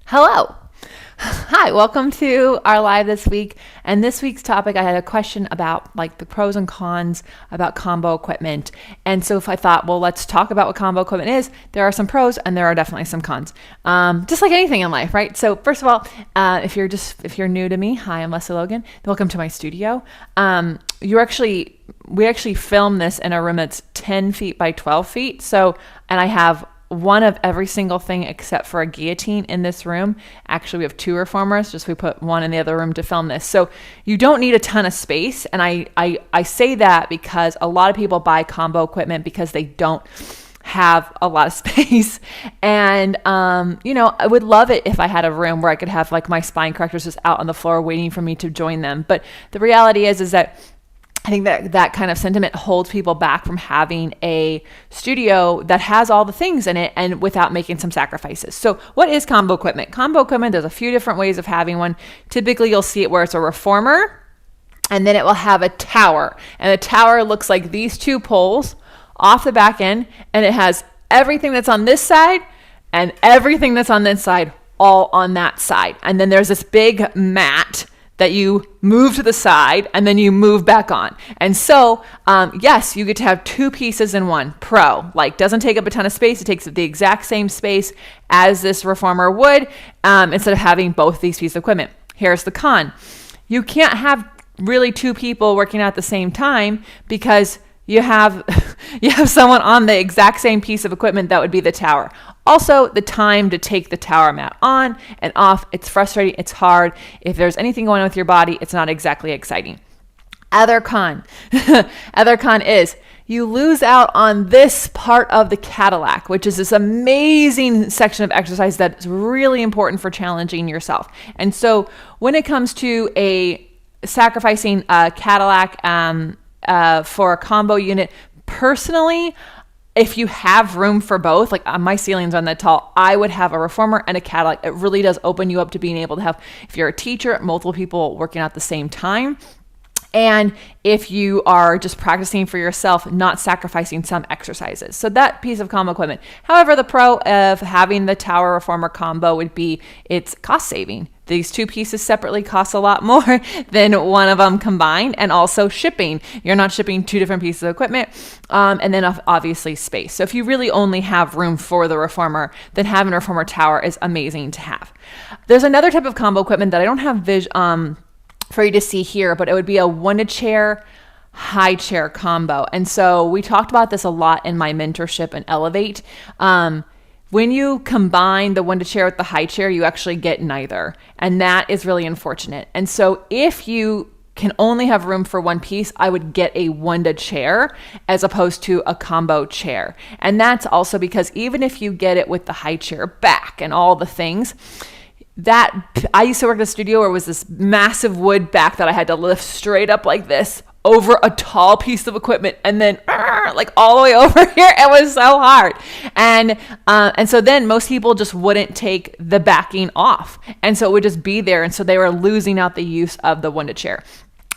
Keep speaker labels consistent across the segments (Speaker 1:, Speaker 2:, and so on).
Speaker 1: Hello. Hi, welcome to our live this week. And this week's topic, I had a question about like the pros and cons about combo equipment. And so if I thought, well, let's talk about what combo equipment is, there are some pros and there are definitely some cons. Just like anything in life, right? So first of all, if you're new to me, hi, I'm Lesley Logan. Welcome to my studio. We actually film this in a room that's 10 feet by 12 feet. And I have one of every single thing except for a guillotine in this room. Actually, we have two reformers, just we put one in the other room to film this. So you don't need a ton of space. And I say that because a lot of people buy combo equipment because they don't have a lot of space. And, I would love it if I had a room where I could have like my spine correctors just out on the floor waiting for me to join them. But the reality is that I think that kind of sentiment holds people back from having a studio that has all the things in it and without making some sacrifices. So what is combo equipment? Combo equipment, there's a few different ways of having one. Typically, you'll see it where it's a reformer, and then it will have a tower. And the tower looks like these two poles off the back end, and it has everything that's on this side and everything that's on this side all on that side. And then there's this big mat that you move to the side and then you move back on. And so, yes, you get to have two pieces in one. Pro, like doesn't take up a ton of space. It takes up the exact same space as this reformer would, instead of having both these pieces of equipment. Here's the con. You can't have really two people working out at the same time because you have someone on the exact same piece of equipment that would be the tower. Also, the time to take the tower mat on and off, it's frustrating, it's hard. If there's anything going on with your body, it's not exactly exciting. Other con is you lose out on this part of the Cadillac, which is this amazing section of exercise that's really important for challenging yourself. And so when it comes to sacrificing a Cadillac, for a combo unit, personally, if you have room for both, like my ceilings aren't that tall, I would have a reformer and a Cadillac. It really does open you up to being able to have, if you're a teacher, multiple people working at the same time. And if you are just practicing for yourself, not sacrificing some exercises. So that piece of combo equipment. However, the pro of having the tower reformer combo would be it's cost saving. These two pieces separately cost a lot more than one of them combined, and also shipping. You're not shipping two different pieces of equipment, and then obviously space. So if you really only have room for the reformer, then having a reformer tower is amazing to have. There's another type of combo equipment that I don't have for you to see here, but it would be a one-to-chair, high chair combo. And so we talked about this a lot in my mentorship and Elevate. When you combine the one-to-chair with the high chair, you actually get neither. And that is really unfortunate. And so if you can only have room for one piece, I would get a one-to-chair as opposed to a combo chair. And that's also because even if you get it with the high chair back and all the things, I used to work at a studio where it was this massive wood back that I had to lift straight up like this over a tall piece of equipment and then like all the way over here. It was so hard. And so then most people just wouldn't take the backing off. And so it would just be there. And so they were losing out the use of the one-to-chair.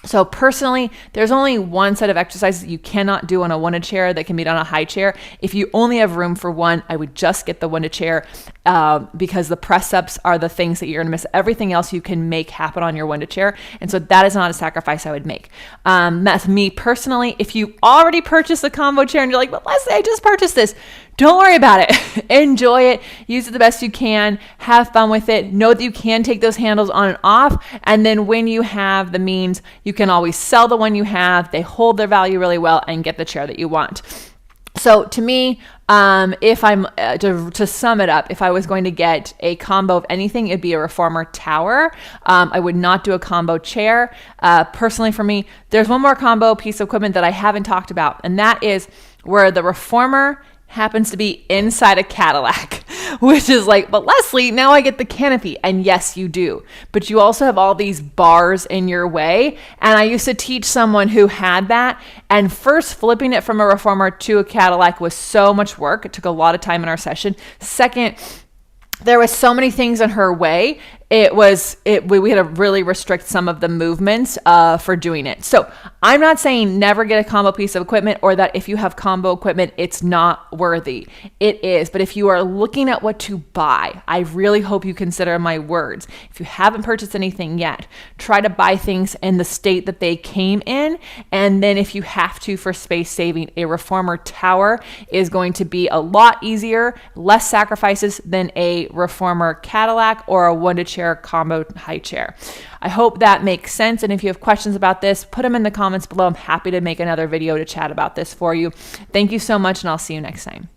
Speaker 1: So personally, there's only one set of exercises that you cannot do on a one-to-chair that can be done on a high chair. If you only have room for one, I would just get the one-to-chair because the press-ups are the things that you're going to miss. Everything else you can make happen on your one-to-chair. And so that is not a sacrifice I would make. That's me personally. If you already purchased the combo chair and you're like, but Lesley, I just purchased this. Don't worry about it. Enjoy it. Use it the best you can. Have fun with it. Know that you can take those handles on and off. And then when you have the means, you can always sell the one you have. They hold their value really well and get the chair that you want. So to me, if I'm to sum it up, if I was going to get a combo of anything, it'd be a reformer tower. I would not do a combo chair. Personally, for me, there's one more combo piece of equipment that I haven't talked about, and that is where the reformer happens to be inside a Cadillac, which is like, but Lesley, now I get the canopy. And yes, you do. But you also have all these bars in your way. And I used to teach someone who had that. And first, flipping it from a reformer to a Cadillac was so much work. It took a lot of time in our session. Second, there was so many things in her way. we had to really restrict some of the movements for doing it. So I'm not saying never get a combo piece of equipment, or that if you have combo equipment, it's not worthy. It is. But if you are looking at what to buy, I really hope you consider my words. If you haven't purchased anything yet, try to buy things in the state that they came in. And then if you have to, for space saving, a reformer tower is going to be a lot easier, less sacrifices than a reformer Cadillac or a one-to-chair combo high chair. I hope that makes sense. And if you have questions about this, put them in the comments below. I'm happy to make another video to chat about this for you. Thank you so much, and I'll see you next time.